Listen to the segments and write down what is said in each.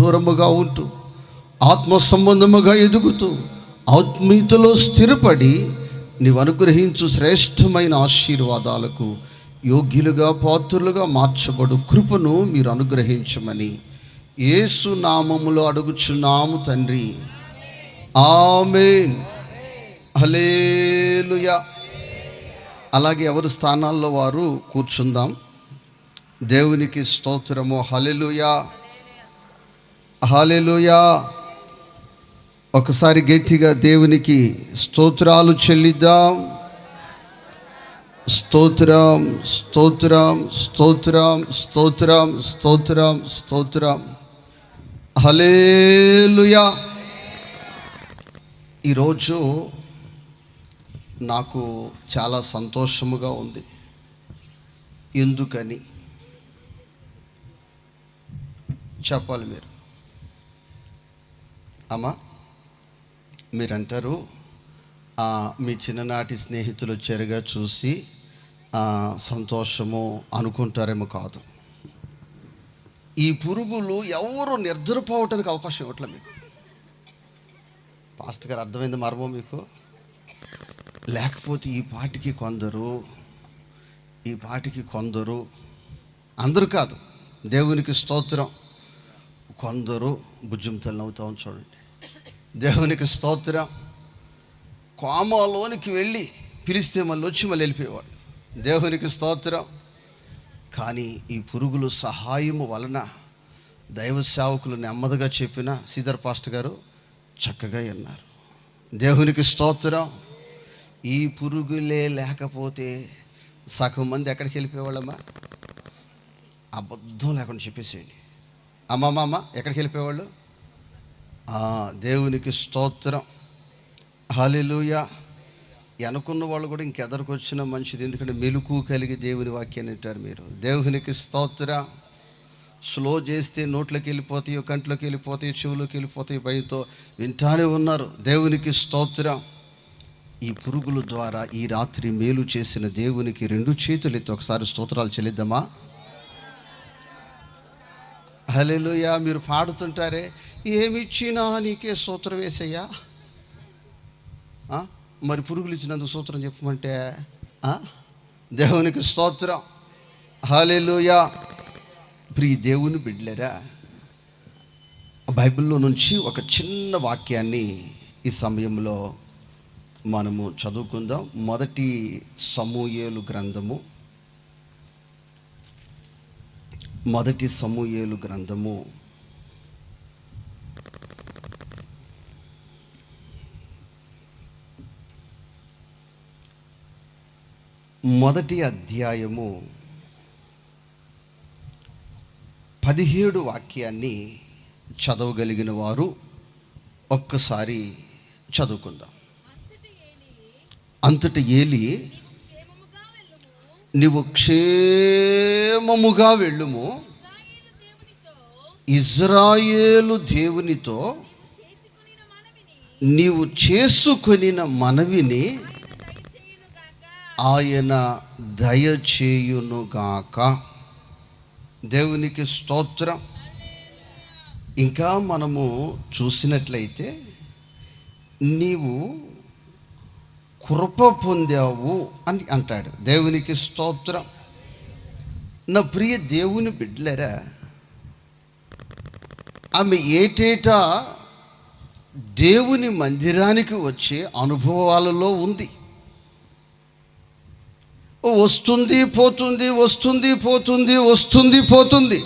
దూరముగా ఉంటూ ఆత్మ సంబంధముగా ఎదుగుతూ ఆత్మీయతలో స్థిరపడి నీవు అనుగ్రహించు శ్రేష్టమైన ఆశీర్వాదాలకు యోగ్యులుగా పాత్రులుగా మార్చబడు కృపను మీరు అనుగ్రహించమని యేసు నామములో అడుగుచున్నాము తండ్రి, ఆమేన్. హల్లెలూయా. అలాగే ఎవరి స్థానాల్లో వారు కూర్చుందాం. దేవునికి స్తోత్రము. హల్లెలూయా, హల్లెలూయా. ఒకసారి గట్టిగా దేవునికి స్తోత్రాలు చెల్లిద్దాం. స్తోత్రం, స్తోత్రం, స్తోత్రం, స్తోత్రం, స్తోత్రం, స్తోత్రం. హల్లెలూయా. ఈరోజు నాకు చాలా సంతోషముగా ఉంది. ఎందుకని చెప్పాలి మీరు. అమ్మా, మీరంటారు మీ చిన్ననాటి స్నేహితులు వచ్చారుగా చూసి సంతోషము అనుకుంటారేమో. కాదు, ఈ పురుగులు ఎవరు నిద్రపోవటానికి అవకాశం ఇవ్వట్లే మీకు. పాస్టర్ గారు, అర్థమైంది మర్మం మీకు? లేకపోతే ఈ పాటికి కొందరు, అందరూ కాదు, దేవునికి స్తోత్రం, కొందరు భుజంతలు నవ్వుతామని చూడండి. దేవునికి స్తోత్రం. కోమలోనికి వెళ్ళి పిలిస్తే మళ్ళీ వెళ్ళిపోయేవాడు. దేవునికి స్తోత్రం. కానీ ఈ పురుగులు సహాయము వలన దైవ సేవకులు నెమ్మదిగా చెప్పిన శ్రీధర్ పాస్టర్ గారు చక్కగా విన్నారు. దేవునికి స్తోత్రం. ఈ పురుగులే లేకపోతే సగం మంది ఎక్కడికి వెళ్ళిపోయేవాళ్ళమ్మా? అబద్ధం లేకుండా చెప్పేసేయండి. అమ్మమ్మ ఎక్కడికి వెళ్ళిపోయేవాళ్ళు? దేవునికి స్తోత్రం. హల్లెలూయా. అనుకున్న వాళ్ళు కూడా ఇంకెదరికి వచ్చినా మంచిది, ఎందుకంటే మెలుకు కలిగి దేవుని వాక్యాన్ని వింటారు మీరు. దేవునికి స్తోత్రం. స్లో చేస్తే నోట్లోకి వెళ్ళిపోతాయి, కంట్లోకి వెళ్ళిపోతాయి, చెవులోకి వెళ్ళిపోతాయి, భయంతో వింటానే ఉన్నారు. దేవునికి స్తోత్రం. ఈ పురుగుల ద్వారా ఈ రాత్రి మేలు చేసిన దేవునికి 2 చేతులు ఎత్తి ఒకసారి స్తోత్రాలు చెల్లిద్దామా? హల్లెలూయా. మీరు పాడుతుంటారే, ఏమిచ్చినా నీకే స్తోత్రం వేసయ్యా. మరి పురుగులు ఇచ్చినందుకు స్తోత్రం చెప్పమంటే దేవునికి స్తోత్రం. హల్లెలూయా. ప్రియ దేవుని బిడ్డలారా, బైబిల్లో నుంచి ఒక చిన్న వాక్యాన్ని ఈ సమయంలో మనము చదువుకుందాం. మొదటి సమూయేలు గ్రంథము, మొదటి సమూయేలు గ్రంథము 1వ అధ్యాయము 17 వాక్యాన్ని చదవగలిగిన వారు ఒక్కసారి చదువుకుందాం. అంతటి ఏలి, నీవు క్షేమముగా వెళ్ళుము, ఇజ్రాయేలు దేవునితో నీవు చేసుకొనిన మనవిని ఆయన దయచేయునుగాక. దేవునికి స్తోత్రం. ఇంకా మనము చూసినట్లయితే నీవు కృప పొందావు అని అంటాడు. దేవునికి స్తోత్రం. నా ప్రియ దేవుని బిడ్డలారా, ఆమె ఏటేటా దేవుని మందిరానికి వచ్చే అనుభవాలలో ఉంది. వస్తుంది పోతుంది, వస్తుంది పోతుంది, వస్తుంది పోతుంది.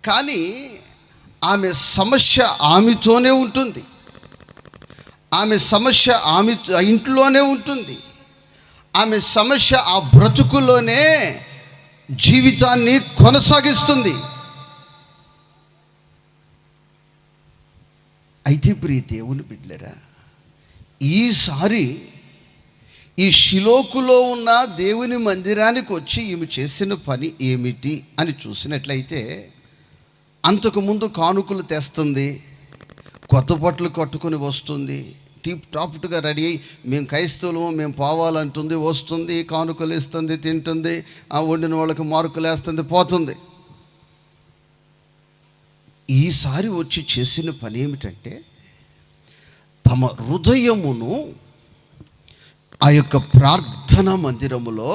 కానీ ఆమె సమస్య ఆమెతోనే ఉంటుంది. ఆమె సమస్య ఆమె ఇంట్లోనే ఉంటుంది. ఆమె సమస్య ఆ బ్రతుకులోనే జీవితాన్ని కొనసాగిస్తుంది. అయితే ప్రియ దేవుని బిడ్డలారా, ఈసారి ఈ షిలోకులో ఉన్న దేవుని మందిరానికి వచ్చి ఈమె చేసిన పని ఏమిటి అని చూసినట్లయితే, అంతకుముందు కానుకలు తెస్తుంది, కొత్త బట్టలు కట్టుకొని వస్తుంది, టిప్ టాప్గా రెడీ అయ్యి మేము క్రైస్తవులు మేము పోవాలంటుంది, వస్తుంది, కానుకలు ఇస్తుంది, తింటుంది, ఆ వండిన వాళ్ళకి మార్కులు వేస్తుంది, పోతుంది. ఈసారి వచ్చి చేసిన పని ఏమిటంటే తమ హృదయమును ఆ యొక్క ప్రార్థనా మందిరములో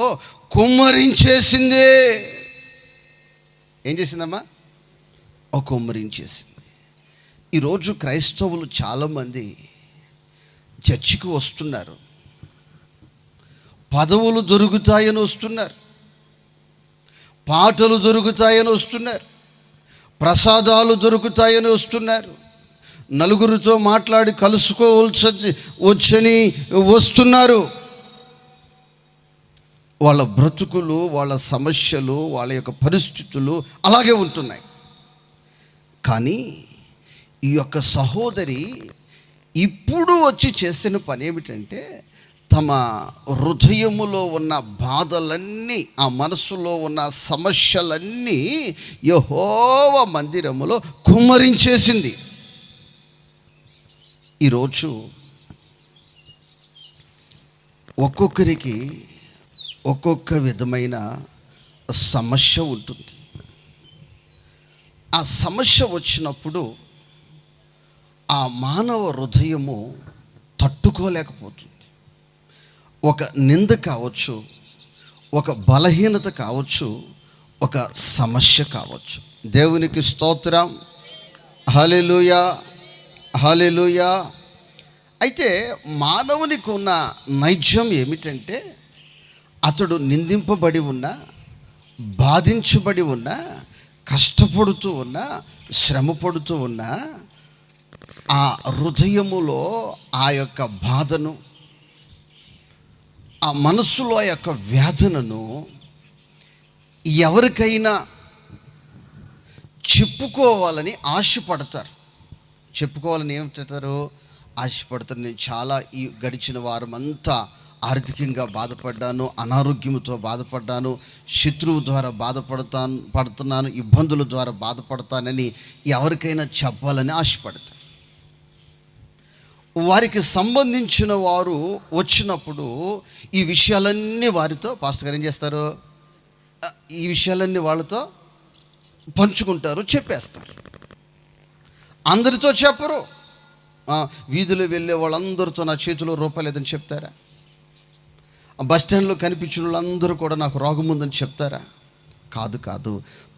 కుమ్మరించేసిందే. ఏం చేసిందమ్మా? కుమ్మరించేసింది. ఈరోజు క్రైస్తవులు చాలామంది చర్చికి వస్తున్నారు, పదవులు దొరుకుతాయని వస్తున్నారు, పాటలు దొరుకుతాయని వస్తున్నారు, ప్రసాదాలు దొరుకుతాయని వస్తున్నారు, నలుగురితో మాట్లాడి వచ్చని వస్తున్నారు. వాళ్ళ బ్రతుకులు, వాళ్ళ సమస్యలు, వాళ్ళ యొక్క పరిస్థితులు అలాగే ఉంటున్నాయి. కానీ ఈ యొక్క సహోదరి ఇప్పుడు వచ్చి చేసిన పని ఏమిటంటే తమ హృదయములో ఉన్న బాధలన్నీ, ఆ మనసులో ఉన్న సమస్యలన్నీ యెహోవా మందిరములో కుమ్మరించేసింది. ఈరోజు ఒక్కొక్కరికి ఒక్కొక్క విధమైన సమస్య ఉంటుంది. ఆ సమస్య వచ్చినప్పుడు ఆ మానవ హృదయము తట్టుకోలేకపోతుంది. ఒక నింద కావచ్చు, ఒక బలహీనత కావచ్చు, ఒక సమస్య కావచ్చు. దేవునికి స్తోత్రం. హల్లెలూయా, హల్లెలూయా. అయితే మానవునికి ఉన్న నైజం ఏమిటంటే అతడు నిందింపబడి ఉన్నా, బాధించబడి ఉన్నా, కష్టపడుతూ ఉన్నా, శ్రమపడుతూ ఉన్నా ఆ హృదయములో ఆ యొక్క బాధను, ఆ మనస్సులో ఆ యొక్క వేదనను ఎవరికైనా చెప్పుకోవాలని ఆశపడతారు. చెప్పుకోవాలని ఏమిటారు? ఆశపడతారు. నేను చాలా ఈ గడిచిన వారమంతా ఆర్థికంగా బాధపడ్డాను, అనారోగ్యంతో బాధపడ్డాను, శత్రువు ద్వారా పడుతున్నాను, ఇబ్బందుల ద్వారా బాధపడతానని ఎవరికైనా చెప్పాలని ఆశపడతారు. వారికి సంబంధించిన వారు వచ్చినప్పుడు ఈ విషయాలన్నీ వారితో, పాస్టర్ గారు ఏం చేస్తారు, ఈ విషయాలన్నీ వాళ్ళతో పంచుకుంటారు, చెప్పేస్తారు. అందరితో చెప్పరు. వీధిలో వెళ్ళే వాళ్ళందరితో నా చేతిలో రూపాయలు లేదని చెప్తారా? బస్ స్టాండ్లో కనిపించిన వాళ్ళందరూ కూడా నాకు రోగం ఉందని చెప్తారా? కాదు కాదు.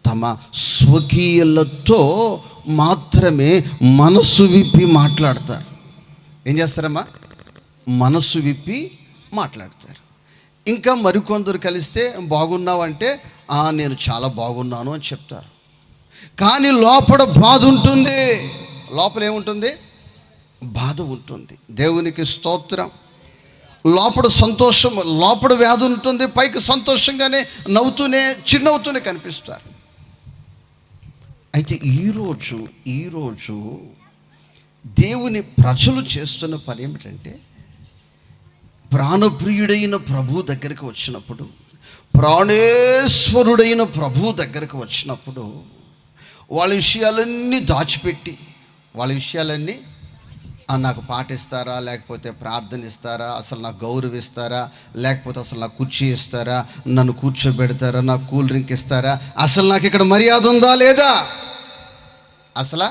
తమ స్వకీయులతో మాత్రమే మనసు విప్పి మాట్లాడతారు. ఏం చేస్తారమ్మా? మనసు విప్పి మాట్లాడతారు. ఇంకా మరికొందరు కలిస్తే బాగున్నావు అంటే నేను చాలా బాగున్నాను అని చెప్తారు. కానీ లోపల బాధ ఉంటుంది. లోపల ఏముంటుంది? బాధ ఉంటుంది. దేవునికి స్తోత్రం. లోపల సంతోషం, లోపల వ్యాధి ఉంటుంది, పైకి సంతోషంగానే నవ్వుతూనే చిరునవ్వుతూనే కనిపిస్తారు. అయితే ఈరోజు దేవుని ప్రజలు చేస్తున్న పని ఏమిటంటే ప్రాణప్రియుడైన ప్రభు దగ్గరికి వచ్చినప్పుడు, ప్రాణేశ్వరుడైన ప్రభు దగ్గరికి వచ్చినప్పుడు వాళ్ళ విషయాలన్నీ దాచిపెట్టి, వాళ్ళ విషయాలన్నీ నాకు పాటిస్తారా, లేకపోతే ప్రార్థన ఇస్తారా, అసలు నాకు గౌరవిస్తారా, లేకపోతే అసలు నాకు కుర్చీ ఇస్తారా, నన్ను కూర్చోబెడతారా, నాకు కూల్ డ్రింక్ ఇస్తారా, అసలు నాకు ఇక్కడ మర్యాద ఉందా లేదా, అసలు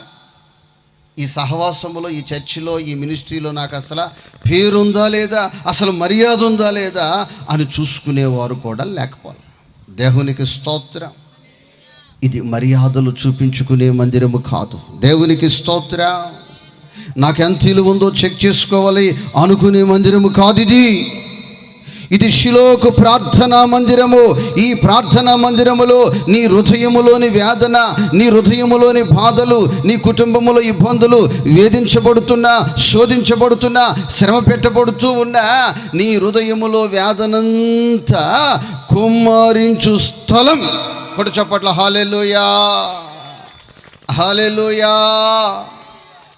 ఈ సహవాసంలో, ఈ చర్చిలో, ఈ మినిస్ట్రీలో నాకు అసలు పేరుందా లేదా, అసలు మర్యాద ఉందా లేదా అని చూసుకునేవారు కూడా లేకపోవాలి. దేవునికి స్తోత్రం. ఇది మర్యాదలు చూపించుకునే మందిరము కాదు. దేవునికి స్తోత్రం. నాకెంత విలువ ఉందో చెక్ చేసుకోవాలి అనుకునే మందిరము కాదు ఇది షిలోకు ప్రార్థనా మందిరము. ఈ ప్రార్థనా మందిరములో నీ హృదయములోని వేదన, నీ హృదయములోని బాధలు, నీ కుటుంబములో ఇబ్బందులు, వేధించబడుతున్నా, శోధించబడుతున్నా, శ్రమ పెట్టబడుతూ ఉన్నా నీ హృదయములో వేదనంతా కుమ్మరించు స్థలం. కొడు చప్పట్ల హల్లెలూయా, హల్లెలూయా.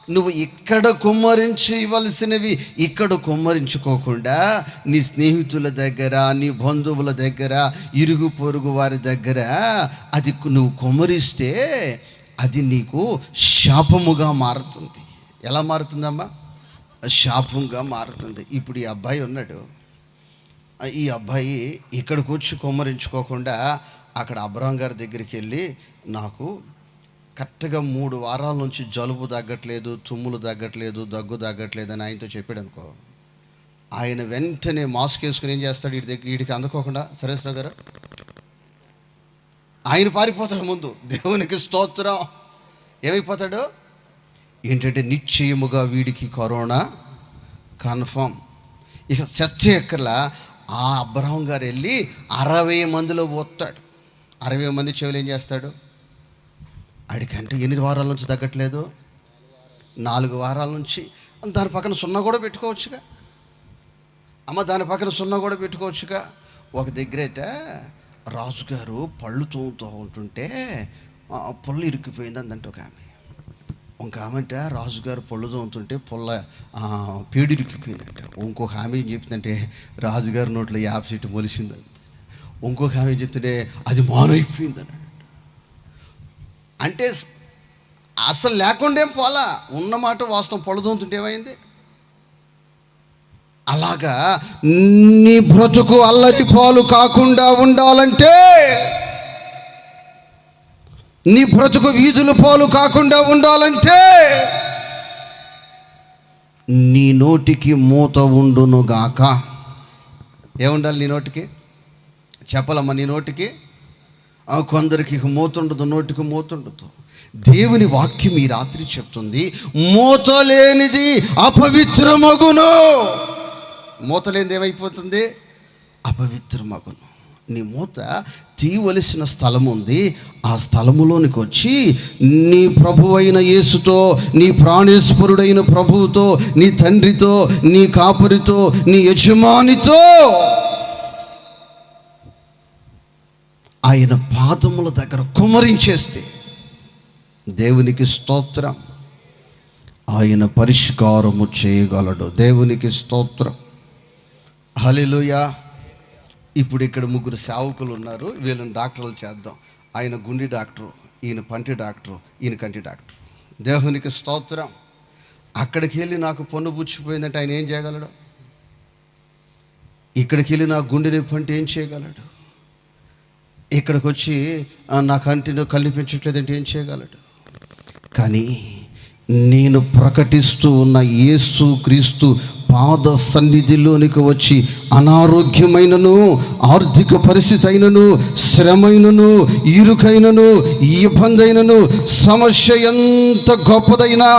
నువ్వు ఇక్కడ కుమ్మరించి ఇవ్వాల్సినవి ఇక్కడ కుమ్మరించుకోకుండా నీ స్నేహితుల దగ్గర, నీ బంధువుల దగ్గర, ఇరుగు పొరుగు వారి దగ్గర అది నువ్వు కుమ్మరిస్తే అది నీకు శాపముగా మారుతుంది. ఎలా మారుతుందమ్మా? శాపంగా మారుతుంది. ఇప్పుడు ఈ అబ్బాయి ఉన్నాడు, ఈ అబ్బాయి ఇక్కడికి వచ్చి కుమ్మరించుకోకుండా అక్కడ అబ్రహాం గారి దగ్గరికి వెళ్ళి నాకు కరెక్ట్గా 3 వారాల నుంచి జలుబు తగ్గట్లేదు, తుమ్ములు తగ్గట్లేదు, దగ్గు తగ్గట్లేదు అని ఆయనతో చెప్పాడు అనుకో, ఆయన వెంటనే మాస్క్ వేసుకుని ఏం చేస్తాడు, వీడికి అందుకోకుండా సరేశ్వర గారు ఆయన పారిపోతాడు ముందు. దేవునికి స్తోత్రం. ఏమైపోతాడు ఏంటంటే నిశ్చయముగా వీడికి కరోనా కన్ఫర్మ్. ఇక చర్చ ఎక్కర్లా. ఆ అబ్రహం గారు వెళ్ళి 60 మందిలో పోతాడు. 60 మంది చెవులు ఏం చేస్తాడు, ఆడికంటే 8 వారాల నుంచి తగ్గట్లేదు, 4 వారాల నుంచి. దాని పక్కన 0 కూడా పెట్టుకోవచ్చుగా అమ్మ, దాని పక్కన 0 కూడా పెట్టుకోవచ్చుగా. ఒక దగ్గరైతే రాజుగారు పళ్ళు తోముతూ ఉంటుంటే పొల్ల ఇరుక్కుపోయింది అందంటే ఒక ఆమె. ఇంక ఆమెంట రాజుగారు పళ్ళు తోముతుంటే పేడు ఇరుక్కుపోయిందంట. ఇంకొక ఆమె ఏం చెప్తుందంటే రాజుగారి నోట్లో యాప చెట్టు మొలిసిందంట. ఇంకొక ఆమె చెప్తుంటే అది మానైపోయిందని. అంటే అసలు లేకుండా ఏం పోలా, ఉన్నమాట వాస్తవం. పళ్ళు తోముతుంటే ఏమైంది? అలాగా నీ బ్రతుకు అల్లరి పాలు కాకుండా ఉండాలంటే, నీ బ్రతుకు వీధుల పాలు కాకుండా ఉండాలంటే నీ నోటికి మూత ఉండునుగాక. ఏముండాలి నీ నోటికి? చెప్పలమ్మా, నీ నోటికి. కొందరికి మూత ఉండదు, నోటికి మూత ఉండదు. దేవుని వాక్యం ఈ రాత్రి చెప్తుంది, మూత లేనిది అపవిత్రమగును. మూత లేనిది ఏమైపోతుంది? అపవిత్రమగును. నీ మూత తీయవలసిన స్థలం ఉంది. ఆ స్థలములోనికి వచ్చి నీ ప్రభువు అయిన యేసుతో, నీ ప్రాణేశ్వరుడైన ప్రభువుతో, నీ తండ్రితో, నీ కాపరితో, నీ యజమానితో ఆయన పాదముల దగ్గర కుమ్మరించేస్తే దేవునికి స్తోత్రం, ఆయన పరిష్కారము చేయగలడు. దేవునికి స్తోత్రం. హల్లెలూయా. ఇప్పుడు ఇక్కడ 3 సేవకులు ఉన్నారు. వీళ్ళని డాక్టర్లు చేద్దాం. ఆయన గుండె డాక్టరు, ఈయన పంటి డాక్టరు, ఈయన కంటి డాక్టరు. దేవునికి స్తోత్రం. అక్కడికి వెళ్ళి నాకు పన్ను పుచ్చిపోయిందంటే ఆయన ఏం చేయగలడు? ఇక్కడికి వెళ్ళి నా గుండె నొప్పి అంటే ఏం చేయగలడు? ఇక్కడికి వచ్చి నా కంటిని కనిపించట్లేదంటే ఏం చేయగలడు? కానీ నేను ప్రకటిస్తూ ఉన్న యేసు క్రీస్తు పాద సన్నిధిలోనికి వచ్చి అనారోగ్యమైనను, ఆర్థిక పరిస్థితి అయినను, శ్రమైనను, ఇరుకైనను, ఇబ్బంది అయినను, సమస్య ఎంత గొప్పదైనా,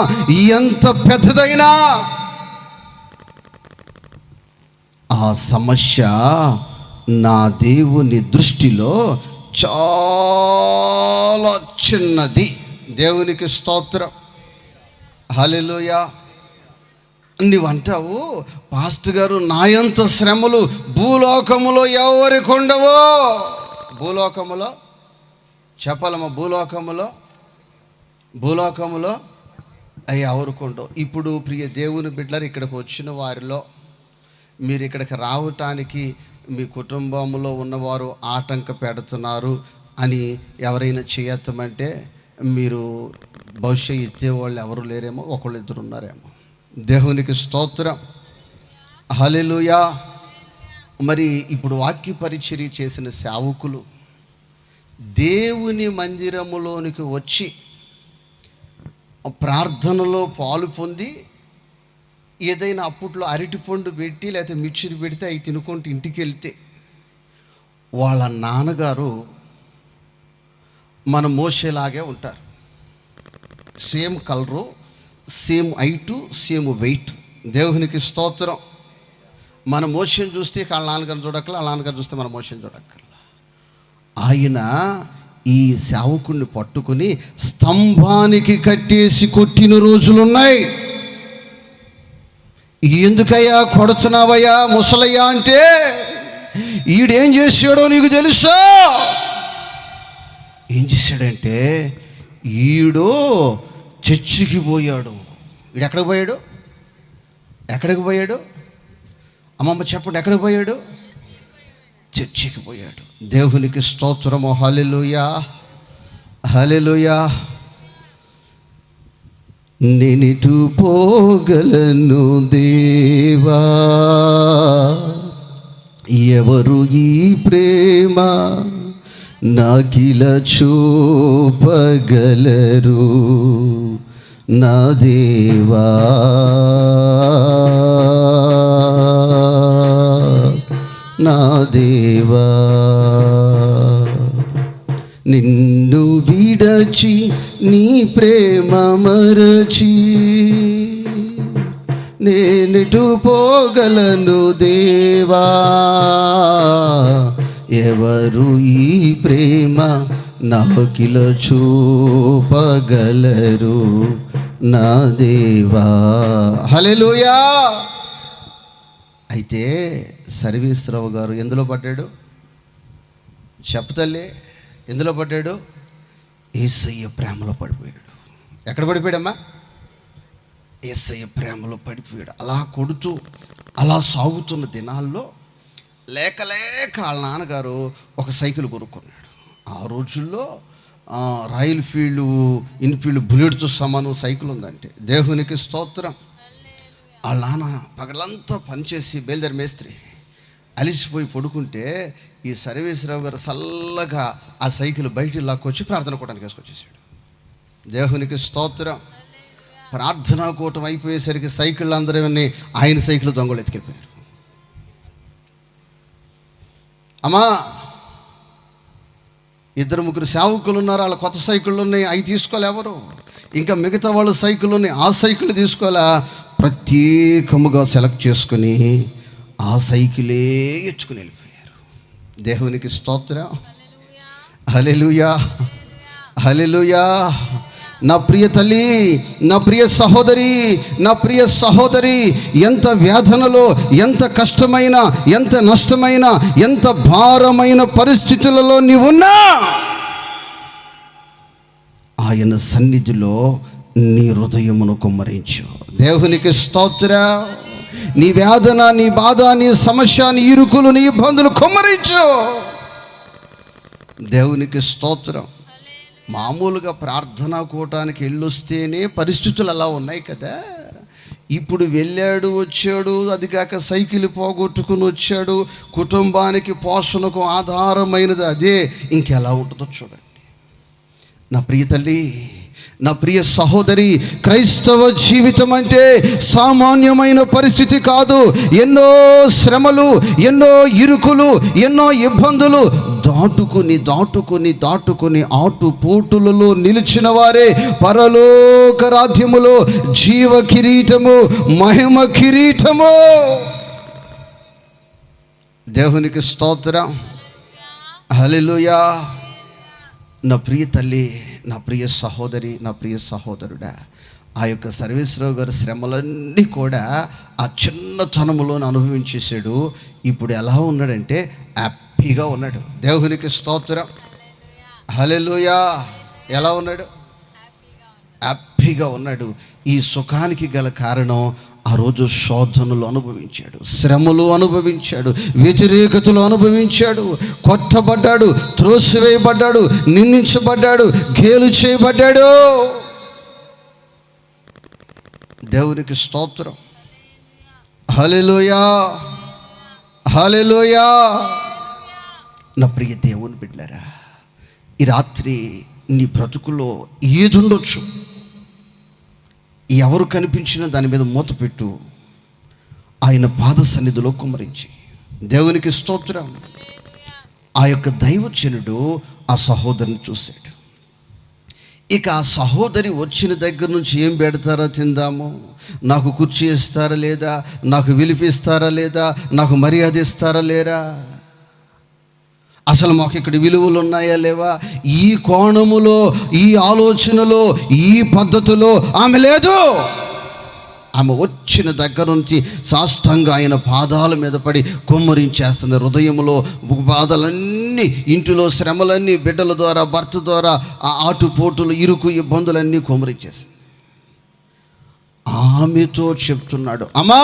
ఎంత పెద్దదైనా, ఆ సమస్య నా దేవుని దృష్టిలో చాలా చిన్నది. దేవునికి స్తోత్రం. హల్లెలూయా. నీవంటావు, పాస్టర్ గారు నాయంత శ్రమలు భూలోకములో ఎవరికి ఉండవో. భూలోకములో చెప్పాలమ్మా, భూలోకములో అవి ఎవరికి ఉండవు. ఇప్పుడు ప్రియ దేవుని బిడ్డలారు, ఇక్కడికి వచ్చిన వారిలో మీరు ఇక్కడికి రావటానికి మీ కుటుంబంలో ఉన్నవారు ఆటంక పెడుతున్నారు అని ఎవరైనా చేయత్తమంటే మీరు బహుశా ఇచ్చేవాళ్ళు ఎవరు లేరేమో, ఒకళ్ళు ఇద్దరు ఉన్నారేమో. దేవునికి స్తోత్రం. హల్లెలూయా. మరి ఇప్పుడు వాక్య పరిచర్య చేసిన సేవకులు దేవుని మందిరములోనికి వచ్చి ప్రార్థనలో పాలు పొంది ఏదైనా అప్పట్లో అరటిపండు పెట్టి లేకపోతే మిర్చిని పెడితే అవి తినుకుంటూ ఇంటికి వెళ్తే వాళ్ళ నాన్నగారు మన మోసేలాగే ఉంటారు. Same colour, same height, same wait. దేవునికి స్తోత్రం. మన మోషన్ చూస్తే వాళ్ళ నాన్నగారిని చూడక్కల, వాళ్ళ నాన్నగారు చూస్తే మన మోషన్ చూడక్కల. ఆయన ఈ సేవకుడిని పట్టుకుని స్తంభానికి కట్టేసి కొట్టిన రోజులున్నాయి. ఎందుకయ్యా కొడుతున్నావయ్యా ముసలయ్యా అంటే, ఈడేం చేశాడో నీకు తెలుసా? ఏం చేశాడంటే, ఈడో చర్చికి పోయాడు. ఈడు ఎక్కడికి పోయాడు? అమ్మమ్మ చెప్పండి, ఎక్కడికి పోయాడు? చర్చికి పోయాడు. దేవునికి స్తోత్రము. హల్లెలూయా, హల్లెలూయా. నేనిటు పోగలను దేవా, ఎవరు ఈ ప్రేమ నాకిల చూపగలరు నా దేవా, నా దేవా. నిన్ను విడచి నీ ప్రేమ మరచి నేనిటు పోగలను దేవా, ఎవరు ఈ ప్రేమ నాకిల చూపగలరు నా దేవా. హల్లెలూయా. అయితే సర్వేశ్వరరావు గారు ఎందులో పడ్డాడు చెప్తలే? ఎందులో పడ్డాడు? యేసయ్య ప్రేమలో పడిపోయాడు. ఎక్కడ పడిపోయాడమ్మా? యేసయ్య ప్రేమలో పడిపోయాడు. అలా కొడుతూ అలా సాగుతున్న దినాల్లో లేక వాళ్ళ నాన్నగారు ఒక సైకిల్ కొనుక్కున్నాడు. ఆ రోజుల్లో రాయల్ ఫీల్డ్, ఇన్ఫీల్డ్, బుల్లెట్తో సమానం సైకిల్ ఉందంటే దేవునికి స్తోత్రం. వాళ్ళ నాన్న పగలంతా పనిచేసి బయలుదేరి మేస్త్రి అలిసిపోయి పడుకుంటే ఈ సర్వేశ్వరరావు గారు చల్లగా ఆ సైకిల్ బయటికి లాక్కొచ్చి ప్రార్థన కూటానికి వేసుకొచ్చేసాడు. దేవునికి స్తోత్రం. ప్రార్థనా కూటం అయిపోయేసరికి సైకిళ్ళు అందరినీ ఆయన సైకిల్ దొంగలు ఎత్తుకెళ్ళిపోయారు. అమ్మా, 2-3 సేవకులు ఉన్నారు, వాళ్ళ కొత్త సైకిళ్ళు ఉన్నాయి, అవి తీసుకోలే ఎవరు. ఇంకా మిగతా వాళ్ళ సైకిల్ ఉన్నాయి, ఆ సైకిల్ తీసుకోలే. ప్రత్యేకముగా సెలెక్ట్ చేసుకుని ఆ సైకిలే ఎత్తుకుని వెళ్ళిపోయారు. దేవునికి స్తోత్రం. హల్లెలూయా, హల్లెలూయా. నా ప్రియ తల్లి, నా ప్రియ సహోదరి, నా ప్రియ సహోదరి, ఎంత వేదనలో, ఎంత కష్టమైన, ఎంత నష్టమైన, ఎంత భారమైన పరిస్థితులలో నీవున్నా ఆయన సన్నిధిలో నీ హృదయమును కుమ్మరించు. దేవునికి స్తోత్రం. నీ వేదన, నీ బాధ, నీ సమస్య, నీ ఇరుకులు, నీ ఇబ్బందులు కుమ్మరించు. దేవునికి స్తోత్రం. మామూలుగా ప్రార్థనా కూటానికి వెళ్ళొస్తేనే పరిస్థితులు అలా ఉన్నాయి కదా. ఇప్పుడు వెళ్ళాడు, వచ్చాడు, అది కాక సైకిల్ పోగొట్టుకుని వచ్చాడు, కుటుంబానికి పోషణకు ఆధారమైనది అదే, ఇంకెలా ఉంటుందో చూడండి. నా ప్రియ తల్లి, నా ప్రియ సహోదరి, క్రైస్తవ జీవితం అంటే సామాన్యమైన పరిస్థితి కాదు. ఎన్నో శ్రమలు, ఎన్నో ఇరుకులు, ఎన్నో ఇబ్బందులు దాటుకుని ఆటుపోటులలో నిలిచిన వారే పరలోక రాజ్యములో జీవ కిరీటము, మహిమ కిరీటము. దేవునికి స్తోత్రం. హల్లెలూయా. నా ప్రియ తల్లి, నా ప్రియ సహోదరి, నా ప్రియ సహోదరుడా, ఆ యొక్క సర్వేశ్వరరావు గారి శ్రమలన్నీ కూడా ఆ చిన్నతనములో అనుభవించేసాడు. ఇప్పుడు ఎలా ఉన్నాడంటే హ్యాపీగా ఉన్నాడు. దేవునికి స్తోత్రం. హల్లెలూయా. ఎలా ఉన్నాడు? హ్యాపీగా ఉన్నాడు. ఈ సుఖానికి గల కారణం ఆ రోజు శోధనలు అనుభవించాడు, శ్రమలు అనుభవించాడు, వ్యతిరేకతలు అనుభవించాడు, కొట్టబడ్డాడు, త్రోసివేయబడ్డాడు, నిందించబడ్డాడు, గేలు చేయబడ్డాడు. దేవునికి స్తోత్రం. హల్లెలూయా, హల్లెలూయా. నా ప్రియ దేవుని బిడ్డలారా, ఈ రాత్రి నీ బ్రతుకులో ఏది ఉండొచ్చు, ఎవరు కనిపించినా దాని మీద మూత పెట్టు, ఆయన పాద సన్నిధిలో కుమ్మరించి. దేవునికి స్తోత్రం. ఆ యొక్క దైవజనుడు ఆ సహోదరిని చూశాడు. ఇక ఆ సహోదరి వచ్చిన దగ్గర నుంచి ఏం పెడతారో తిందాము, నాకు కుర్చీ ఇస్తారా లేదా, నాకు విలిపిస్తారా లేదా, నాకు మర్యాద ఇస్తారా లేరా, అసలు మాకు ఇక్కడ విలువలు ఉన్నాయా లేవా, ఈ కోణములో, ఈ ఆలోచనలో, ఈ పద్ధతిలో ఆమె లేదు. ఆమె వచ్చిన దగ్గర నుంచి సాష్టంగా ఆయన పాదాల మీద పడి కుమ్మరించేస్తుంది. హృదయంలో బాధలన్నీ, ఇంటిలో శ్రమలన్నీ, బిడ్డల ద్వారా, భర్త ద్వారా, ఆ ఆటుపోటులు, ఇరుకు, ఇబ్బందులన్నీ కుమ్మరించేసింది. ఆమెతో చెప్తున్నాడు, అమ్మా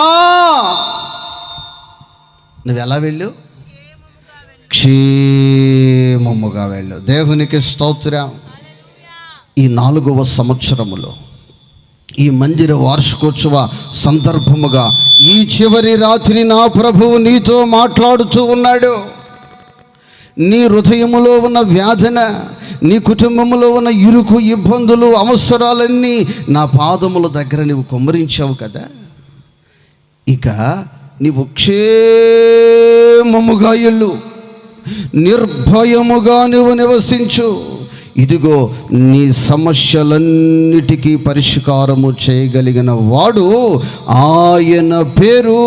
నువ్వు ఎలా వెళ్ళు, క్షేమముగా వెళ్ళు. దేవునికి స్తోత్రం. ఈ 4వ సంవత్సరములో, ఈ మందిర వార్షికోత్సవ సందర్భముగా ఈ చివరి రాత్రి నా ప్రభువు నీతో మాట్లాడుతూ ఉన్నాడు. నీ హృదయములో ఉన్న వేదన, నీ కుటుంబంలో ఉన్న ఇరుకు, ఇబ్బందులు, అవసరాలన్నీ నా పాదముల దగ్గర నీవు కుమ్మరించావు కదా. ఇక నీవు క్షేమముగా ఇల్లు, నిర్భయముగా నువ్వు నివసించు. ఇదిగో నీ సమస్యలన్నిటికీ పరిష్కారము చేయగలిగిన వాడు, ఆయన పేరు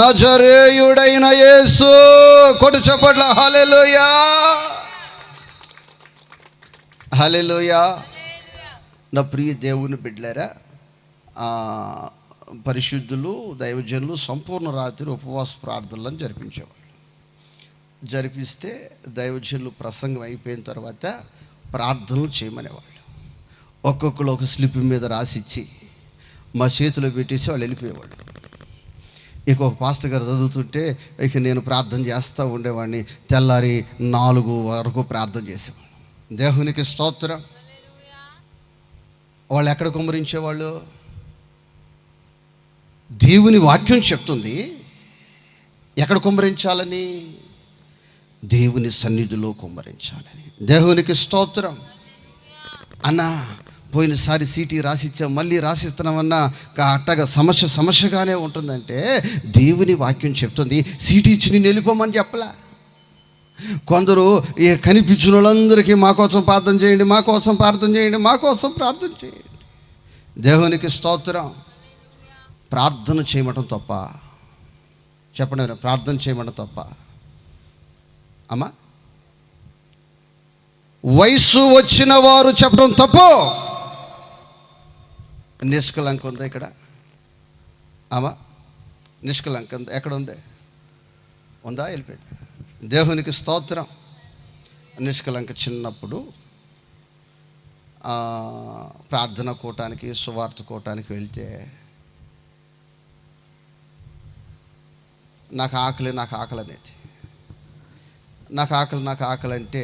నజరేయుడైన యేసు. కొట్టు చప్పట్ల హల్లెలూయా, హల్లెలూయా. నా ప్రియ దేవుని బిడ్డలారా, పరిశుద్ధులు దైవజనులు సంపూర్ణ రాత్రి ఉపవాస ప్రార్థనలను జరిపిస్తే దైవజనులు ప్రసంగం అయిపోయిన తర్వాత ప్రార్థనలు చేయమనేవాళ్ళు. ఒక్కొక్కరు ఒక స్లిప్ మీద రాసిచ్చి మా చేతిలో పెట్టేసి వాళ్ళు వెళ్ళిపోయేవాళ్ళు. ఇక ఒక పాస్టర్ గారు చదువుతుంటే ఇక నేను ప్రార్థన చేస్తూ ఉండేవాడిని. తెల్లారి 4 వరకు ప్రార్థన చేసేవాళ్ళు. దేవునికి స్తోత్రం. వాళ్ళు ఎక్కడ కుమ్మరించేవాళ్ళు? దేవుని వాక్యం చెప్తుంది ఎక్కడ కుమ్మరించాలని, దేవుని సన్నిధిలో కుమ్మరించాలని. దేవునికి స్తోత్రం. అన్నా పోయినసారి సీటీ రాసిచ్చాం, మళ్ళీ రాసిస్తున్నామన్నా అట్టగా సమస్యగానే ఉంటుందంటే దేవుని వాక్యం చెప్తుంది సీటీ ఇచ్చి నేను వెళ్ళిపోమని చెప్పలా. కొందరు కనిపించిన వాళ్ళందరికీ మా కోసం ప్రార్థన చేయండి, మా కోసం ప్రార్థన చేయండి, మా కోసం ప్రార్థన చేయండి. దేవునికి స్తోత్రం. ప్రార్థన చేయమటం తప్ప? చెప్పండి, ప్రార్థన చేయమటం తప్ప? అమ్మా, వయసు వచ్చిన వారు చెప్పడం తప్పు. నిష్కలంక ఉందా ఇక్కడ? అమ్మా, నిష్కలంక ఎక్కడ ఉంది? ఉందా? వెళ్ళిపోయింది. దేవునికి స్తోత్రం. నిష్కలంక చిన్నప్పుడు ప్రార్థన కూటానికి, సువార్త కూటానికి వెళ్తే నాకు ఆకలి అనేది. నాకు ఆకలి అంటే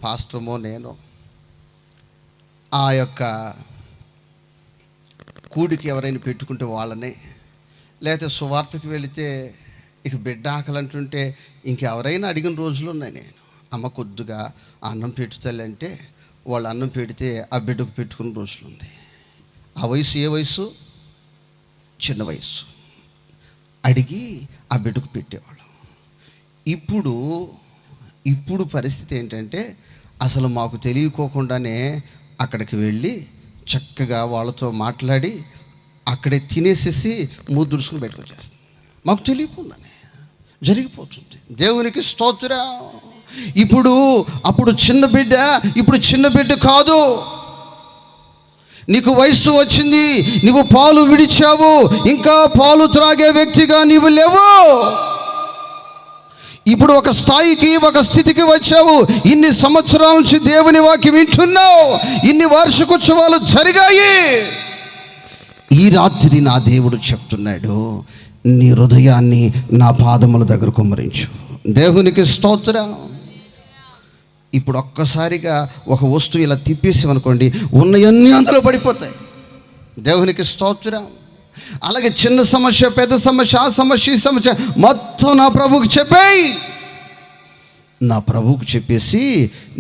పాస్టర్మో నేను ఆ యొక్క కూడికి ఎవరైనా పెట్టుకుంటే వాళ్ళని, లేకపోతే సువార్తకి వెళితే ఇక బిడ్డ ఆకలి అంటుంటే ఇంకెవరైనా అడిగిన రోజులు ఉన్నాయి. నేను అమ్మ కొద్దిగా అన్నం పెట్టుతాలంటే వాళ్ళు అన్నం పెడితే ఆ బిడ్డకు పెట్టుకున్న రోజులు ఉంది. ఆ వయసు ఏ వయసు? చిన్న వయసు. అడిగి ఆ బిడ్డకు పెట్టేవాళ్ళం. ఇప్పుడు పరిస్థితి ఏంటంటే అసలు మాకు తెలియకోకుండానే అక్కడికి వెళ్ళి చక్కగా వాళ్ళతో మాట్లాడి అక్కడే తినేసేసి మూదురుసుకుని బయటకు వచ్చేస్తాం. మాకు తెలియకుండానే జరిగిపోతుంది. దేవునికి స్తోత్రం. అప్పుడు చిన్న బిడ్డ, ఇప్పుడు చిన్న బిడ్డ కాదు. నీకు వయస్సు వచ్చింది, నువ్వు పాలు విడిచావు, ఇంకా పాలు త్రాగే వ్యక్తిగా నీవు లేవు. ఇప్పుడు ఒక స్థాయికి, ఒక స్థితికి వచ్చావు. ఇన్ని సంవత్సరాల నుంచి దేవుని వాక్యం వింటున్నావు, ఇన్ని వార్షికోత్సవాలు జరిగాయి. ఈ రాత్రి నా దేవుడు చెప్తున్నాడు, నీ హృదయాన్ని నా పాదముల దగ్గర కుమ్మరించు. దేవునికి స్తోత్రం. ఇప్పుడు ఒక్కసారిగా ఒక వస్తువు ఇలా తిప్పేసామనుకోండి, ఉన్నవన్నీ అందులో పడిపోతాయి. దేవునికి స్తోత్రం. అలాగే చిన్న సమస్య, పెద్ద సమస్య, ఆ సమస్య, ఈ సమస్య మొత్తం నా ప్రభువుకి చెప్పేయి. నా ప్రభువుకు చెప్పేసి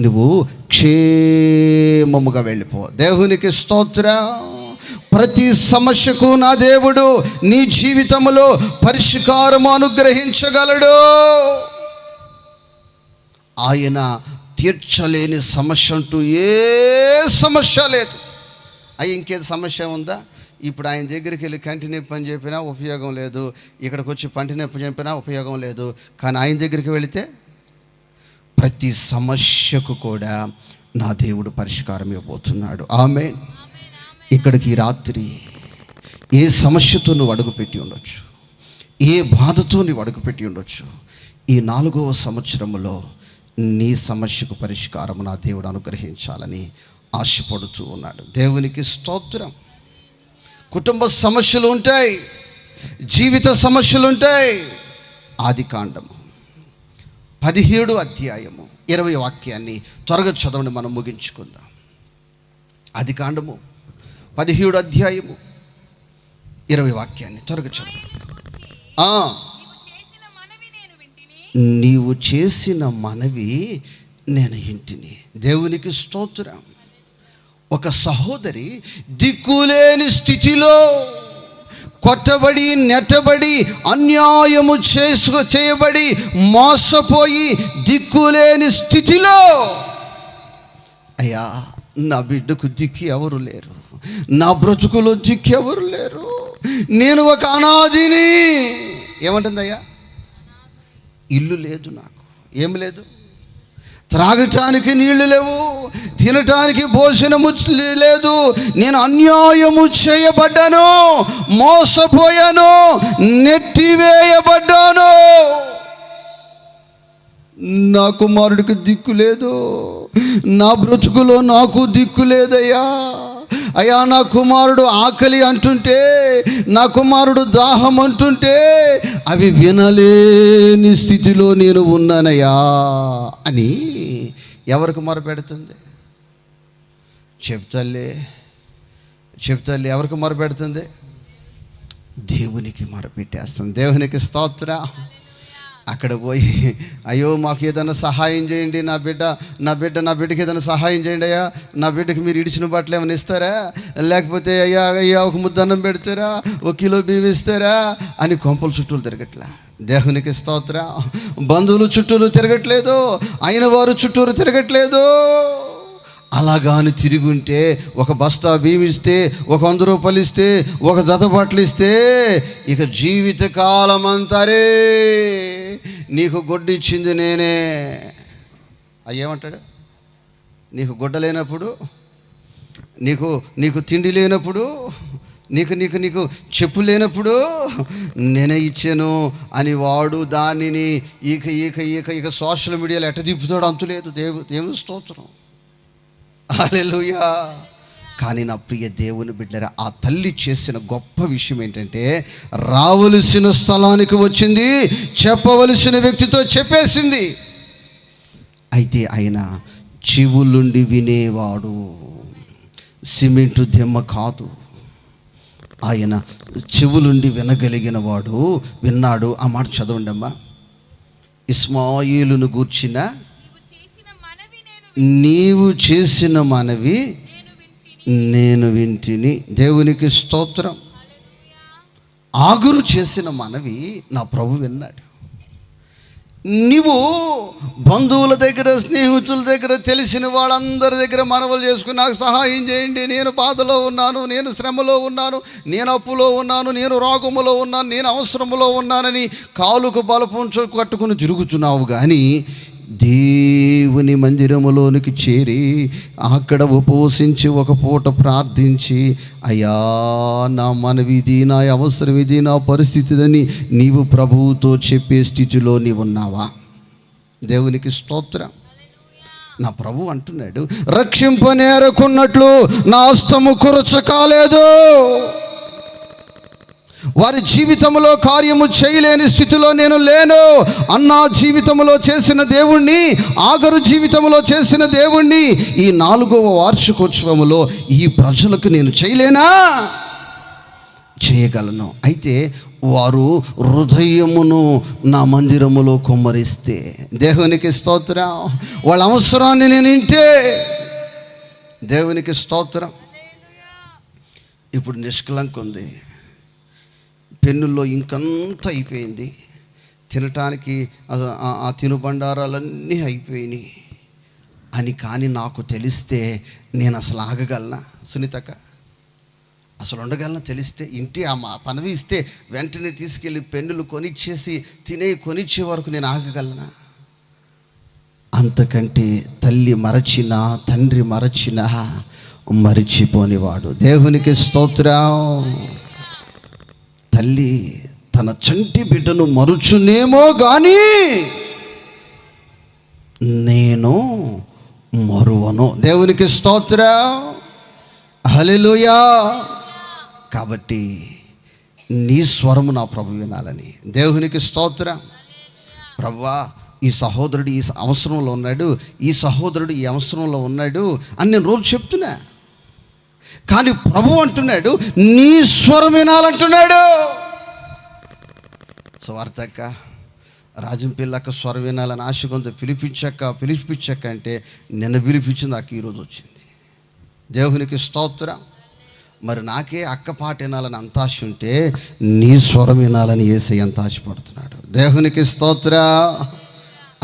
నువ్వు క్షేమముగా వెళ్ళిపో. దేవునికి స్తోత్రం. ప్రతి సమస్యకు నా దేవుడు నీ జీవితంలో పరిష్కారము అనుగ్రహించగలడు. ఆయన తీర్చలేని సమస్య అంటూ ఏ సమస్య లేదు. ఇంకేది సమస్య ఉందా? ఇప్పుడు ఆయన దగ్గరికి వెళ్ళి కంటి నొప్పి అని చెప్పినా ఉపయోగం లేదు, ఇక్కడికి వచ్చి పంటి నొప్పి చెప్పినా ఉపయోగం లేదు. కానీ ఆయన దగ్గరికి వెళితే ప్రతి సమస్యకు కూడా నా దేవుడు పరిష్కారం ఇవ్వబోతున్నాడు. ఆమేన్. ఇక్కడికి రాత్రి ఏ సమస్యతో నువ్వు అడుగుపెట్టి ఉండొచ్చు, ఏ బాధతో నువ్వు అడుగుపెట్టి ఉండొచ్చు, ఈ 4వ సంవత్సరంలో నీ సమస్యకు పరిష్కారం నా దేవుడు అనుగ్రహించాలని ఆశపడుతూ ఉన్నాడు. దేవునికి స్తోత్రం. కుటుంబ సమస్యలు ఉంటాయి, జీవిత సమస్యలు ఉంటాయి. ఆదికాండము 17 అధ్యాయము 20 వాక్యాన్ని త్వరగా చదవండి, మనం ముగించుకుందాం. ఆదికాండము 17 అధ్యాయము 20 వాక్యాన్ని త్వరగా చదవండి. నీవు చేసిన మనవి నేను ఇంటిని. దేవునికి స్తోత్రం. ఒక సహోదరి దిక్కులేని స్థితిలో, కొట్టబడి నెట్టబడి అన్యాయము చేయబడి మోసపోయి దిక్కులేని స్థితిలో, అయ్యా నా బిడ్డకు దిక్కు ఎవరు లేరు, నా బ్రతుకులో దిక్కు ఎవరు లేరు, నేను ఒక అనాథిని. ఏమంటుందయ్యా? ఇల్లు లేదు, నాకు ఏం లేదు, త్రాగటానికి నీళ్లు లేవు, తినటానికి భోజనము లేదు, నేను అన్యాయము చేయబడ్డాను, మోసపోయాను, నెట్టివేయబడ్డాను, నా కుమారుడికి దిక్కు లేదు, నా బ్రతుకులో నాకు దిక్కు లేదయ్యా. అయ్యా నా కుమారుడు ఆకలి అంటుంటే, నా కుమారుడు దాహం అంటుంటే అవి వినలేని స్థితిలో నేను ఉన్నానయ్యా అని ఎవరికి మొరపెడుతుంది? చెప్తాలే ఎవరికి మొరపెడుతుంది? దేవునికి మొరపెట్టేస్తుంది. దేవునికి స్తోత్రం. అక్కడ పోయి అయ్యో మాకు ఏదైనా సహాయం చేయండి, నా బిడ్డకి ఏదైనా సహాయం చేయండి అయ్యా, నా బిడ్డకి మీరు ఇడిచిన బట్టలు ఏమైనా ఇస్తారా, లేకపోతే అయ్యా ఒక ముద్దన్నం పెడతారా, 1 కిలో బియ్యం ఇస్తారా అని కొంపల చుట్టూలు తిరగట్లా. దేవునికి స్తోత్రం. బంధువులు చుట్టూరు తిరగట్లేదు, అయిన వారు చుట్టూరు తిరగట్లేదు. అలాగాని తిరిగి ఉంటే, ఒక బస్తా బియ్యం ఇస్తే, ఒక 100 రూపాయలు ఇస్తే, ఒక జత బట్టలు ఇస్తే ఇక జీవితకాలం అంతారే నీకు గొడ్డిచ్చింది నేనే. అయ్యేమంటాడు? నీకు గుడ్డ లేనప్పుడు, నీకు తిండి లేనప్పుడు, నీకు చెప్పు లేనప్పుడు నేనే ఇచ్చాను అని వాడు దానిని ఇక సోషల్ మీడియాలో ఎట్ట తిప్పుతాడు అంతులేదు. దేవుని స్తోత్రం. హల్లెలూయా. కానీ నా ప్రియ దేవుని బిడ్డలారా, ఆ తల్లి చేసిన గొప్ప విషయం ఏంటంటే, రావలసిన స్థలానికి వచ్చింది, చెప్పవలసిన వ్యక్తితో చెప్పేసింది. అయితే ఆయన చెవులుండి వినేవాడు, సిమెంటు దిమ్మ కాదు. ఆయన చెవులుండి వినగలిగిన వాడు, విన్నాడు. ఆ మాట చదవండి అమ్మా. ఇస్మాయిలును గూర్చిన నీవు చేసిన మనవి నేను వింటిని. దేవునికి స్తోత్రం. ఆగురు చేసిన మనవి నా ప్రభు విన్నాడు. నీవు బంధువుల దగ్గర, స్నేహితుల దగ్గర, తెలిసిన వాళ్ళందరి దగ్గర మనవులు చేసుకుని నాకు సహాయం చేయండి, నేను బాధలో ఉన్నాను, నేను శ్రమలో ఉన్నాను, నేను అప్పులో ఉన్నాను, నేను రోగములో ఉన్నాను, నేను అవసరములో ఉన్నానని కాలుకు బలపుంచు కట్టుకుని తిరుగుతున్నావు. కానీ దేవుని మందిరములోనికి చేరి అక్కడ ఉపవసించి ఒక పూట ప్రార్థించి, అయ్యా నా మనవి ఇది, నా అవసరం ఇది, నా పరిస్థితి అని నీవు ప్రభువుతో చెప్పే స్థితిలో నీవు ఉన్నావా? దేవునికి స్తోత్రం. నా ప్రభు అంటున్నాడు, రక్షింపనేరకున్నట్లు నా హస్తము కురచ కాలేదు. వారి జీవితంలో కార్యము చేయలేని స్థితిలో నేను లేను. అన్నా జీవితంలో చేసిన దేవుణ్ణి, ఆగరు జీవితంలో చేసిన దేవుణ్ణి ఈ 4వ వార్షికోత్సవములో ఈ ప్రజలకు నేను చేయలేనా? చేయగలను. అయితే వారు హృదయమును నా మందిరములో కుమ్మరిస్తే, దేవునికి స్తోత్రం, వాళ్ళ అవసరాన్ని నేను వింటే, దేవునికి స్తోత్రం. ఇప్పుడు నిష్కలంక ఉంది, పెన్నుల్లో ఇంకంతా అయిపోయింది, తినటానికి ఆ తినుబండారాలన్నీ అయిపోయినాయి అని. కానీ నాకు తెలిస్తే నేను అసలు ఆగగలనా సునీతక్క? అసలు ఉండగలనా? తెలిస్తే ఇంటి ఆ పనవి ఇస్తే వెంటనే తీసుకెళ్ళి పెన్నులు కొనిచ్చేసి కొనిచ్చే వరకు నేను ఆగగలనా? అంతకంటే తల్లి మరచిన, తండ్రి మరచిన మరిచిపోనివాడు. దేవునికి స్తోత్రం. తల్లి తన చంటి బిడ్డను మరుచునేమో కానీ నేను మరువను. దేవునికి స్తోత్రం. హల్లెలూయా. కాబట్టి నీ స్వరము నా ప్రభు వినాలని. దేవునికి స్తోత్రం. ప్రభువా, ఈ సహోదరుడు ఈ అవసరంలో ఉన్నాడు, ఈ సహోదరుడు ఈ అవసరంలో ఉన్నాడు అని నేను రోజు చెప్తున్నా. కానీ ప్రభు అంటున్నాడు, నీ స్వరం వినాలంటున్నాడు. సువార్తక్క, రాజం పిల్లక్క స్వరం వినాలని ఆశ కొంత పిలిపించాక అంటే నిన్న పిలిపించింది నాకు ఈరోజు వచ్చింది. దేవునికి స్తోత్రం. మరి నాకే అక్క పాట వినాలని అంత ఆశ ఉంటే నీ స్వరం వినాలని యేసయ్య అంత ఆశపడుతున్నాడు. దేవునికి స్తోత్రం.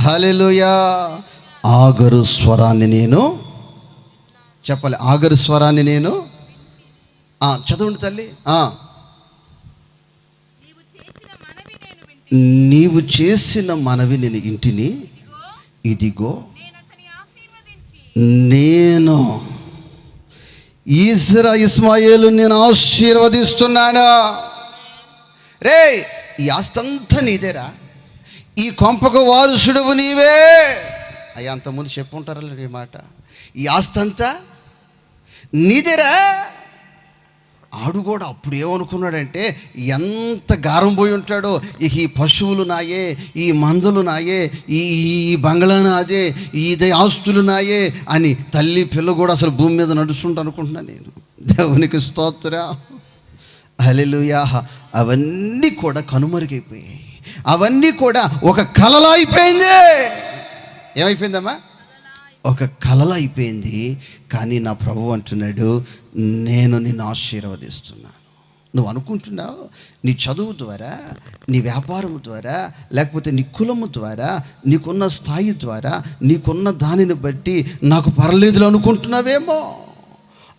హల్లెలూయా. ఆగరు స్వరాన్ని నేను చెప్పాలి. ఆగరు స్వరాన్ని నేను చదవండి తల్లి. నీవు చేసిన మనవి నేను ఇంటిని, ఇదిగో నేను ఇస్మాయేలు నేను ఆశీర్వదిస్తున్నాను. రే, ఈ ఆస్తంతా నీదేరా, ఈ కొంపకు వారసుడువు నీవే. అయ్యా అంతకుముందు చెప్పుంటారా ఈ మాట. ఈ ఆస్తంతా నీదేరా. ఆడు కూడా అప్పుడు ఏమనుకున్నాడంటే, ఎంత గారం పోయి ఉంటాడో, ఇక ఈ పశువులు నాయే, ఈ మందులు నాయే, ఈ బంగ్లా నాదే, ఇదే ఆస్తులు నాయే అని తల్లి పిల్ల కూడా అసలు భూమి మీద నడుస్తుంటా అనుకుంటున్నాను నేను. దేవునికి స్తోత్రం. హల్లెలూయా. అవన్నీ కూడా కనుమరుగైపోయాయి. అవన్నీ కూడా ఒక కలలా అయిపోయింది. ఏమైపోయిందమ్మా? ఒక కలలా అయిపోయింది. కానీ నా ప్రభువు అంటున్నాడు, నేను నిన్ను ఆశీర్వదిస్తున్నాను. నువ్వు అనుకుంటున్నావు నీ చదువు ద్వారా, నీ వ్యాపారం ద్వారా, లేకపోతే నీ కులము ద్వారా, నీకున్న స్థాయి ద్వారా, నీకున్న దానిని బట్టి నాకు పర్లేదులు అనుకుంటున్నావేమో.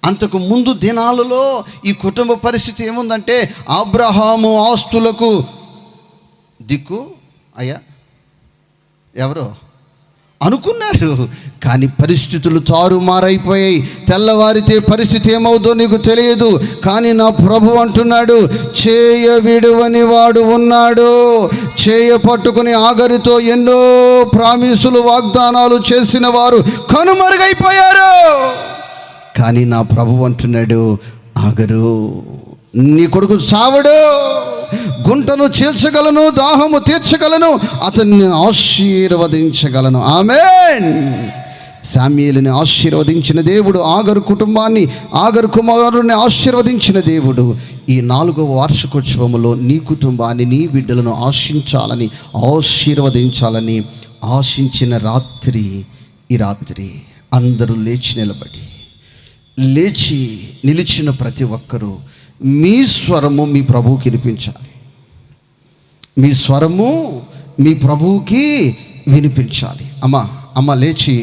అంతకు ముందు దినాలలో ఈ కుటుంబ పరిస్థితి ఏముందంటే, అబ్రహాము ఆస్తులకు దిక్కు అయ్యా ఎవరో అనుకున్నారు. కానీ పరిస్థితులు తారుమారైపోయాయి. తెల్లవారితే పరిస్థితి ఏమవుతుందో నీకు తెలియదు. కానీ నా ప్రభు అంటున్నాడు, చేయ విడువని వాడు ఉన్నాడు. చేయ పట్టుకుని ఆగరుతో ఎన్నో ప్రామిసులు వాగ్దానాలు చేసిన వారు కనుమరుగైపోయారు. కానీ నా ప్రభు అంటున్నాడు, ఆగరు, నీ కొడుకు చావడు, గుంటను చీల్చగలను, దాహము తీర్చగలను, అతన్ని ఆశీర్వదించగలను. ఆమేన్. శామ్యూయేలుని ఆశీర్వదించిన దేవుడు ఆగరు కుటుంబాన్ని, ఆగరు కుమారుని ఆశీర్వదించిన దేవుడు ఈ 4వ వార్షికోత్సవంలో నీ కుటుంబాన్ని, నీ బిడ్డలను ఆశీర్వదించాలని ఆశించిన రాత్రి ఈ రాత్రి అందరూ లేచి నిలిచిన ప్రతి ఒక్కరూ మీ స్వరము మీ ప్రభువుకి వినిపించాలి. మీ స్వరము మీ ప్రభువుకి వినిపించాలి. అమ్మ లేచి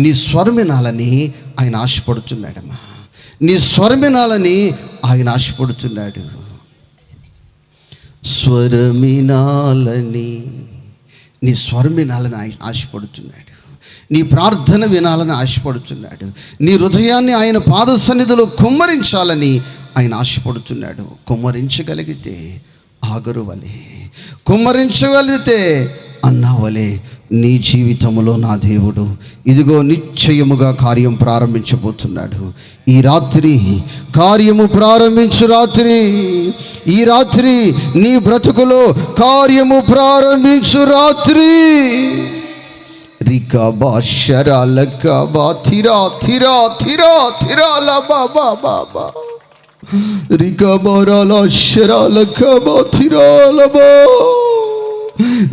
నీ స్వరం వినాలని ఆయన ఆశపడుతున్నాడమ్మా. నీ స్వరం వినాలని ఆయన ఆశపడుతున్నాడు. స్వరమినాలని, నీ స్వరం వినాలని ఆయన ఆశపడుతున్నాడు. నీ ప్రార్థన వినాలని ఆశపడుతున్నాడు. నీ హృదయాన్ని ఆయన పాద సన్నిధిలో కుమ్మరించాలని ఆయన ఆశపడుతున్నాడు. కుమ్మరించగలిగితే ఆగరు వలె, కుమ్మరించగలిగితే అన్నా వలె నీ జీవితంలో నా దేవుడు ఇదిగో నిశ్చయముగా కార్యం ప్రారంభించబోతున్నాడు. ఈ రాత్రి కార్యము ప్రారంభించు రాత్రి. ఈ రాత్రి నీ బ్రతుకులో కార్యము ప్రారంభించు రాత్రి. రికబా శరాలకబా థిరా థిరా థిరా థిరాల బాబా బాబా రికబరాల శరాలకబా థిరాలబా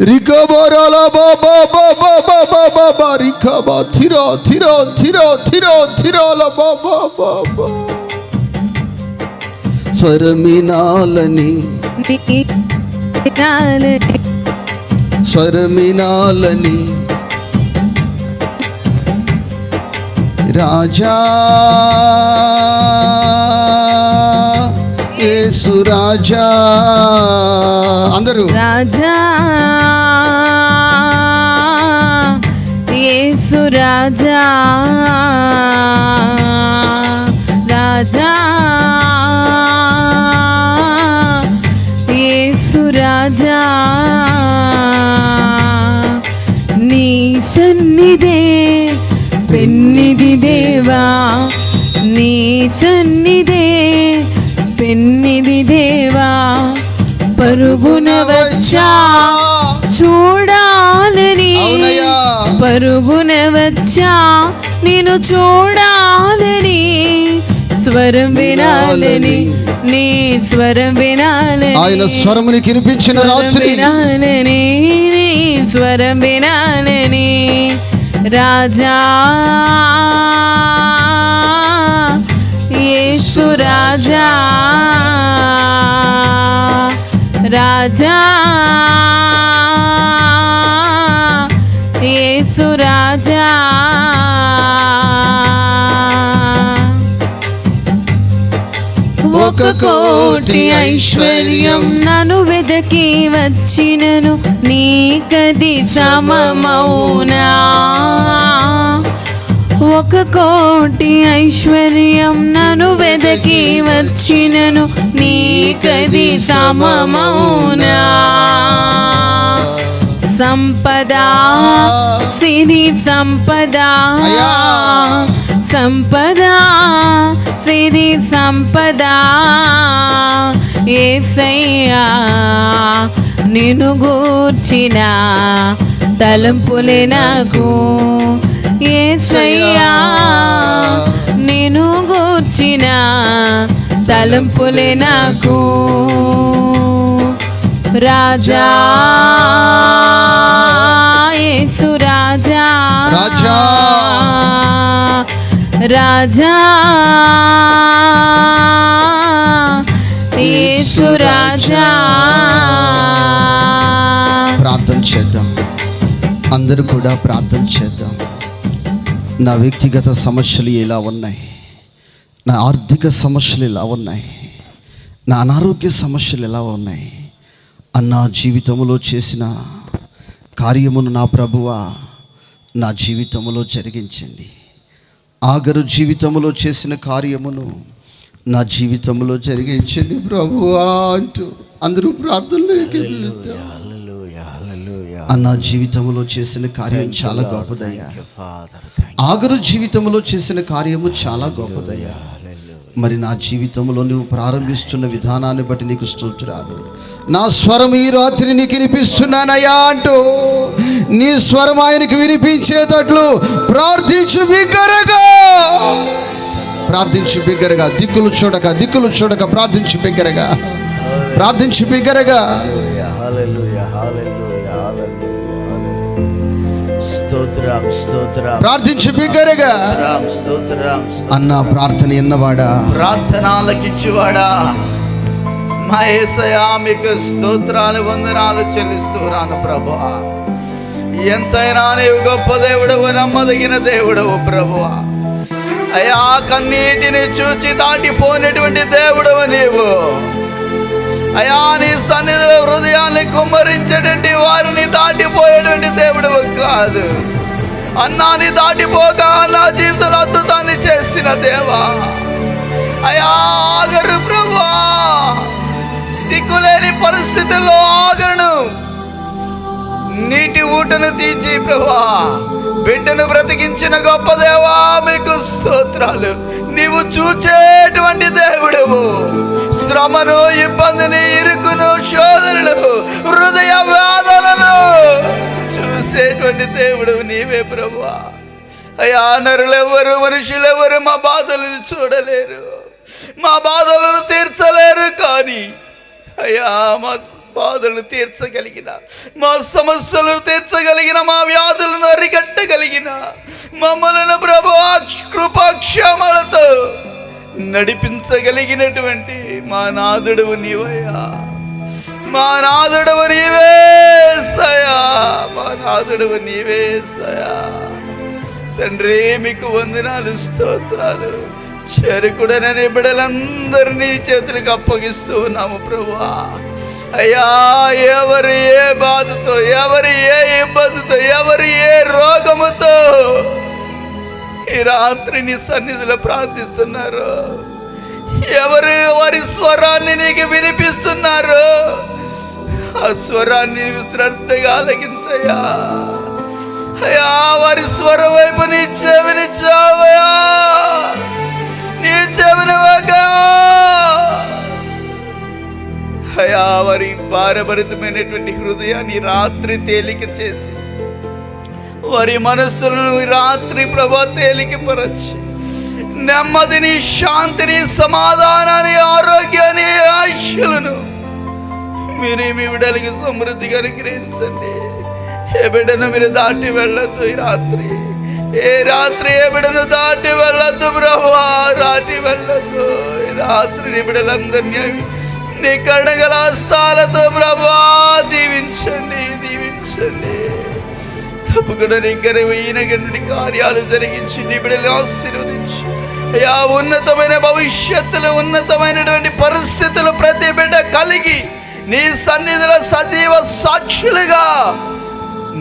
రికబరాల బాబా బాబా బాబా బాబా రికబా థిరా థిరా థిరా థిరా థిరాల బాబా బాబా. స్వరమినాలని స్వరమినాలని రాజా యేసు రాజా. అందరూ రాజా యేసు రాజా, రాజా యేసు రాజా. నీ సన్నిధే పెన్నిది దేవా, నీ సన్నిధే పెన్నిది దేవా. పరుగున వచ్చా చూడాలని, పరుగున వచ్చా నిన్ను చూడాలని. స్వరం వినాలని, నీ స్వరం వినాలని, ఆయన స్వరముని వినిపించిన రాత్రి వినాలని, నీ స్వరం వినాలని, రాజా యేసు రాజా, రాజా యేసు రాజా. ఒక కోటి ఐశ్వర్యం నన్ను వెదకి వచ్చినను, నీకది సమమౌనా. ఒక కోటి ఐశ్వర్యం నన్ను వెదకి వచ్చినను, నీకది సమమౌనా. సంపద సిరి సంపద, సంపద సిరి సంపద, యేసయ్యా నిన్ను గూర్చిన తలంపులే నాకు, యేసయ్యా నిన్ను గూర్చిన తలంపులే నాకు. రాజా యేసు రాజా, రాజా రాజా యేసు రాజా. ప్రార్థన చేద్దాం, అందరూ కూడా ప్రార్థన చేద్దాం. నా వ్యక్తిగత సమస్యలు ఎలా ఉన్నాయి, నా ఆర్థిక సమస్యలు ఎలా ఉన్నాయి, నా అనారోగ్య సమస్యలు ఎలా ఉన్నాయి, అన్న జీవితంలో చేసిన కార్యమును నా ప్రభువా నా జీవితంలో జరిగించండి. ఆగరు జీవితంలో చేసిన కార్యమును నా జీవితంలో జరిగించండి ప్రభువా అంటూ అందరూ ప్రార్థనలోకి వెళ్తాం. అన్న జీవితంలో చేసిన కార్యం చాలా గొప్పదయ్యా. ఆగరు జీవితంలో చేసిన కార్యము చాలా గొప్పదయ్యా. మరి నా జీవితంలో నువ్వు ప్రారంభిస్తున్న విధానాన్ని బట్టి నీకు స్తోత్రాలు. నా స్వరం ఈ రాత్రి నీకు వినిపిస్తున్నానయ్యా అంటూ నీ స్వరం ఆయనకు వినిపించేటట్లు ప్రార్థించు బిగ్గరగా, ప్రార్థించు బిగ్గరగా, దిక్కులు చూడక ప్రార్థించు బిగ్గరగా, ప్రార్థించు బిగ్గరగా. ప్రార్థించు బిగ్గరగా. అన్న ప్రార్థన ఎన్నవాడా, ప్రార్థన ఆలకించువాడా, మా యేసయ్యా మీకు స్తోత్రాలు వందనాలు చెల్లిస్తున్నాను ప్రభువా. ఎంతైనా నీవు గొప్ప దేవుడవు, నమ్మదగిన దేవుడవు ప్రభువా. అయ్యా కన్నీటిని చూచి దాటిపోయినటువంటి దేవుడవు నీవు. అయ్యా నీ సన్నిధిలో హృదయాన్ని కుమ్మరించేటువంటి వారిని దాటిపోయేటువంటి దేవుడవు కాదు. అన్నాన్ని దాటిపోగా నా జీవితంలో అద్భుతాన్ని చేసిన దేవా. అయ్యా ఆగరు ప్రభువా, దిక్కులేని పరిస్థితుల్లో ఆగరును నీటి ఊటను తీర్చి ప్రభువా బిడ్డను బ్రతికించిన గొప్ప దేవా మీకు స్తోత్రాలు. నీవు చూచేటువంటి దేవుడవు. శ్రమను, ఇబ్బందిని, ఇరుకును, శోధనలు, హృదయ వేదనలు చూసేటువంటి దేవుడు నీవే ప్రభువా. అయ్యా నరులెవరు, మనుషులెవరు మా బాధలను చూడలేరు, మా బాధలను తీర్చలేరు. కానీ అయ్యా మా బాధలను తీర్చగలిగిన, మా సమస్యలను తీర్చగలిగిన, మా వ్యాధులను అరికట్టగలిగిన, మమ్మలను ప్రభువా కృపాక్షేమాలతో నడిపించగలిగినటువంటి మా నాథుడవు నీవయ్యా. మా నాథుడవు నీవే సయా, మా నాథుడవు నీవే సయా. తండ్రి మీకు వందనాలు, స్తోత్రాలు. చెరుకుడనని బిడ్డలందరినీ చేతులకు అప్పగిస్తూ ఉన్నాము ప్రభువా. అయ్యా ఎవరు ఏ బాధతో, ఎవరు ఏ ఇబ్బందితో, ఎవరు ఏ రోగముతో ఈ రాత్రి నీ సన్నిధిలో ప్రార్థిస్తున్నారు, ఎవరు వారి స్వరాన్ని నీకు వినిపిస్తున్నారు, ఆ స్వరాన్ని శ్రద్ధగా ఆలకించయ్యా. అయ్యా వారి స్వరం వైపు నీ చెవిని చావయా, నీ చెవినివగా. అయ్యా వారి భారభరితమైనటువంటి హృదయాన్ని రాత్రి తేలిక చేసి, వారి మనస్సులను రాత్రి ప్రభా తేలికపరచి నెమ్మదిని, శాంతిని, సమాధానాన్ని, ఆరోగ్యాన్ని, ఆశలను మీరు మీ బిడ్డలకి సమృద్ధిగా అనుగ్రహించండి. ఏ బిడ్డను మీరు దాటి వెళ్ళొద్దు ఈ రాత్రి. ఏ బిడ్డను దాటి వెళ్ళొద్దు ప్రభువా, దాటి వెళ్ళొద్దు ఈ రాత్రి. నీ బిడ్డలందరినీ నీ కడగల హస్తాలతో ప్రభువా దీవించండి. తప్పకుండా నీ ఘనమైన కార్యాలు జరిగించి నీ బిడ్డలను ఆశీర్వదించి అయ్యా, ఉన్నతమైన భవిష్యత్తులు, ఉన్నతమైనటువంటి పరిస్థితులు ప్రతి బిడ్డ కలిగి నీ సన్నిధిలో సజీవ సాక్షులుగా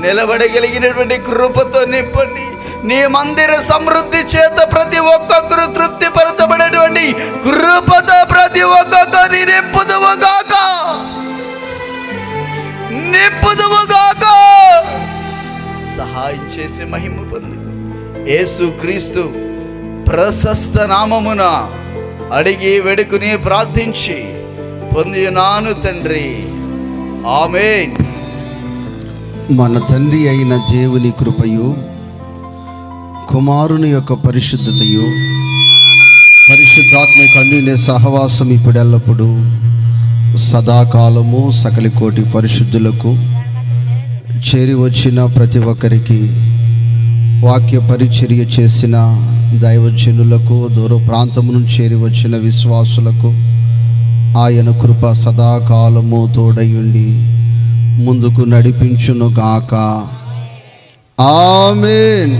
నిలబడగలిగినటువంటి కృపతో నింపండి. నీ మందిర సమృద్ధి చేత ప్రతి ఒక్కొక్కరు తృప్తిపరచబడేటువంటి కృపతో ప్రతి ఒక్కొక్కరిని నింపుదువుగాక. సహాయం చేసి మహిమ పొందుకు యేసు క్రీస్తు ప్రశస్త నామమున అడిగి వేడుకుని ప్రార్థించి పొందినాను తండ్రి, ఆమేన్. మన తండ్రి అయిన దేవుని కృపయు, కుమారుని యొక్క పరిశుద్ధతయు, పరిశుద్ధాత్మక అన్యోన్య సహవాసం ఇప్పుడు ఎల్లప్పుడూ సదాకాలము సకల కోటి పరిశుద్ధులకు చేరి వచ్చిన ప్రతి ఒక్కరికి, వాక్య పరిచర్య చేసిన దైవజనులకు, దూర ప్రాంతం నుంచి చేరి వచ్చిన విశ్వాసులకు ఆయన కృప సదాకాలము తోడయుండి ముందుకు నడిపించును గాక. ఆమేన్.